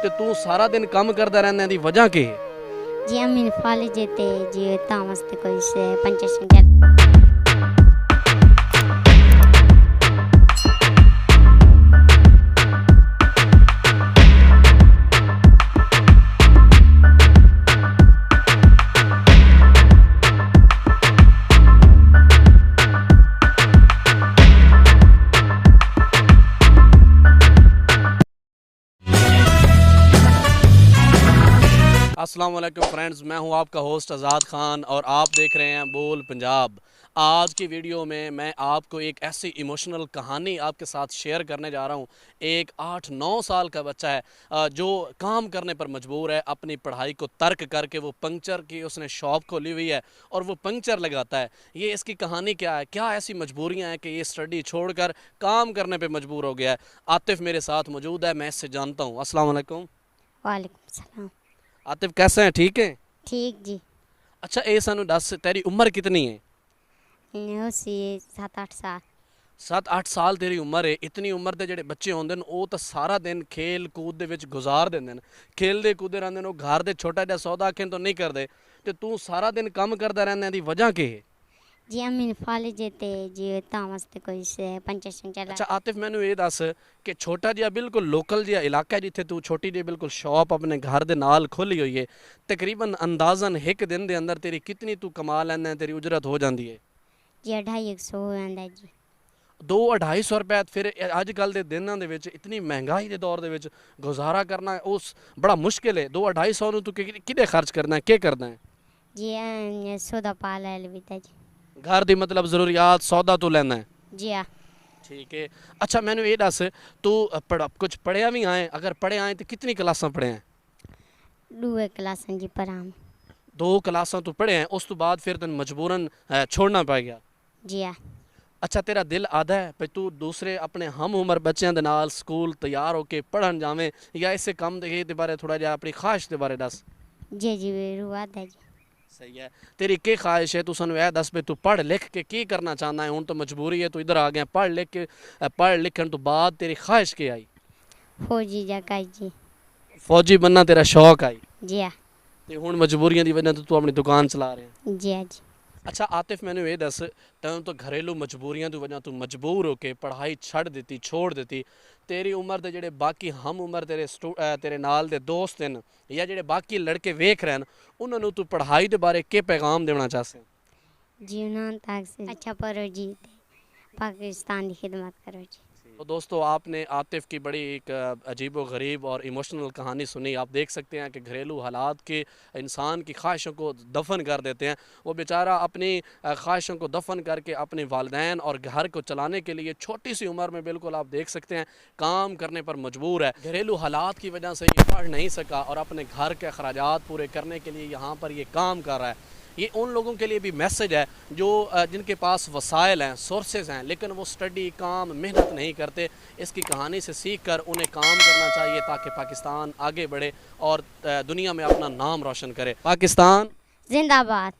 ਤੇ ਤੂੰ ਸਾਰਾ ਦਿਨ ਕੰਮ ਕਰਦਾ ਰਹਿੰਦਾ ਦੀ ਵਜ੍ਹਾ ਕੀ ਹੈ? जी अमीन फाले जेते जी तामस्ते कोई से पंचशंकर अस्सलाम वालेकुम फ्रेंड्स, मैं हूं आपका होस्ट आज़ाद ख़ान और आप देख रहे हैं बोल पंजाब। आज की वीडियो में मैं आपको एक ऐसी इमोशनल कहानी आपके साथ शेयर करने जा रहा हूं। एक 8-9 साल का बच्चा है जो काम करने पर मजबूर है, अपनी पढ़ाई को तर्क करके वो पंक्चर की उसने शॉप खोली हुई है और वो पंक्चर लगाता है। ये इसकी कहानी क्या है, क्या ऐसी मजबूरियाँ हैं कि ये स्टडी छोड़कर काम करने पर मजबूर हो गया है। आतिफ़ मेरे साथ मौजूद है, मैं इससे जानता हूँ। अस्सलाम वालेकुम। वालेकुम सलाम। आतिफ़ कैसे हैं, ठीक हैं? ठीक जी। अच्छा ये सानू दस तेरी उम्र कितनी है? उसी 7-8 साल। 7-8 साल तेरी उम्र है। इतनी उम्र के ਜਿਹੜੇ ਬੱਚੇ ਹੁੰਦੇ ਨੇ ਉਹ ਤਾਂ ਸਾਰਾ ਦਿਨ ਖੇਲ ਕੂਦ ਦੇ ਵਿੱਚ ਗੁਜ਼ਾਰ ਦਿੰਦੇ ਨੇ, ਖੇਲਦੇ ਕੂਦਦੇ ਰਹਿੰਦੇ ਨੇ, ਉਹ ਘਰ ਦੇ ਛੋਟਾ ਜਿਹਾ ਸੌਦਾ ਆਖਣ ਤੋਂ ਨਹੀਂ ਕਰਦੇ ਤੇ ਤੂੰ ਸਾਰਾ ਦਿਨ ਕੰਮ ਕਰਦਾ ਰਹਿੰਦਾ, ਦੀ ਵਜ੍ਹਾ ਕੀ ਹੈ? जी अमीन फाले जेते जी तामस्ते कोई से पंचशंकर अच्छा आतिफ मैनू ये दस कि छोटा जिहा बिल्कुल लोकल जिहा इलाका है जिथे तू छोटी जी बिल्कुल शॉप अपने घर दे नाल खोली हुई है, तकरीबन अंदाजन एक दिन के अंदर तेरी कितनी तू कमा लैंदा, तेरी उजरत हो जाती है? जी 250 हो जाता जी। 200-250 रुपए फिर अजकल के दिनों के इतनी महंगाई के दौर के गुजारा करना उस बड़ा मुश्किल है। 200-250 तू कि खर्च करना है, क्या करना है? जी सौदा पा ले लेता जी। घर की मतलब जरूरियात सौदा तू लेना है? जी हाँ। ठीक है। अच्छा मैंने ये दस तू कुछ पढ़िया भी आए, अगर पढ़े आए तो कितनी क्लासा पढ़े हैं? 2 क्लासन जी पर हम 2 क्लासा तू पढ़े हैं, उस तो बाद फिर तेन मजबूरन छोड़ना पै गया? जी हाँ। अच्छा तेरा दिल आदा है भाई तू दूसरे अपने हम उम्र बच्चों के नाल स्कूल तैयार होके पढ़न जावें, या इसे कम के बारे थोड़ा जिहा अपनी ख्वाहिश के बारे दस? जी जी रुआद है जी। सही है। तेरी के ख्वाहिश है, तू सानू यह दस भी तू पढ़ लिख के की करना चाहना है? हुण तो मजबूरी है, तू इधर आ गया, पढ़ लिख के पढ़ लिखन तो बाद तेरी ख्वाहिश के आई? फौजी जकाई जी। फौजी बनना तेरा शौक आई? जी हाँ। ते हुण मजबूरियां की वजह तो तू अपनी दुकान चला रहे हैं? जी हाँ जी। अच्छा आतिफ मैंने ये दस तैनूं तो घरेलू मजबूरियां की वजह तू मजबूर होके पढ़ाई छड़ दी छोड़ दी, तेरी उम्र के ਜਿਹੜੇ बाकी हम उम्र तेरे नाल दे दोस्त हैं या ਜਿਹੜੇ बाकी लड़के वेख रहे हैं उन्होंने ਨੂੰ तू पढ़ाई के बारे के पैगाम देना चाहते हैं? जी उन्होंने तक से अच्छा पढ़ो जी, पाकिस्तान की खिदमत करो जी। तो दोस्तों आपने आतिफ़ की बड़ी एक अजीब व गरीब और इमोशनल कहानी सुनी। आप देख सकते हैं कि घरेलू हालात के इंसान की ख्वाहिशों को दफन कर देते हैं। वो बेचारा अपनी ख्वाहिशों को दफन करके अपने वालिदैन और घर को चलाने के लिए छोटी सी उम्र में बिल्कुल आप देख सकते हैं काम करने पर मजबूर है। घरेलू हालात की वजह से ये पढ़ नहीं सका और अपने घर के अखराजात पूरे करने के लिए यहाँ पर ये काम कर रहा है। ये उन लोगों के लिए भी मैसेज है जो जिनके पास वसाइल हैं, सोर्सेज हैं, लेकिन वो स्टडी काम मेहनत नहीं करते। इसकी कहानी से सीख कर उन्हें काम करना चाहिए ताकि पाकिस्तान आगे बढ़े और दुनिया में अपना नाम रोशन करे। पाकिस्तान जिंदाबाद।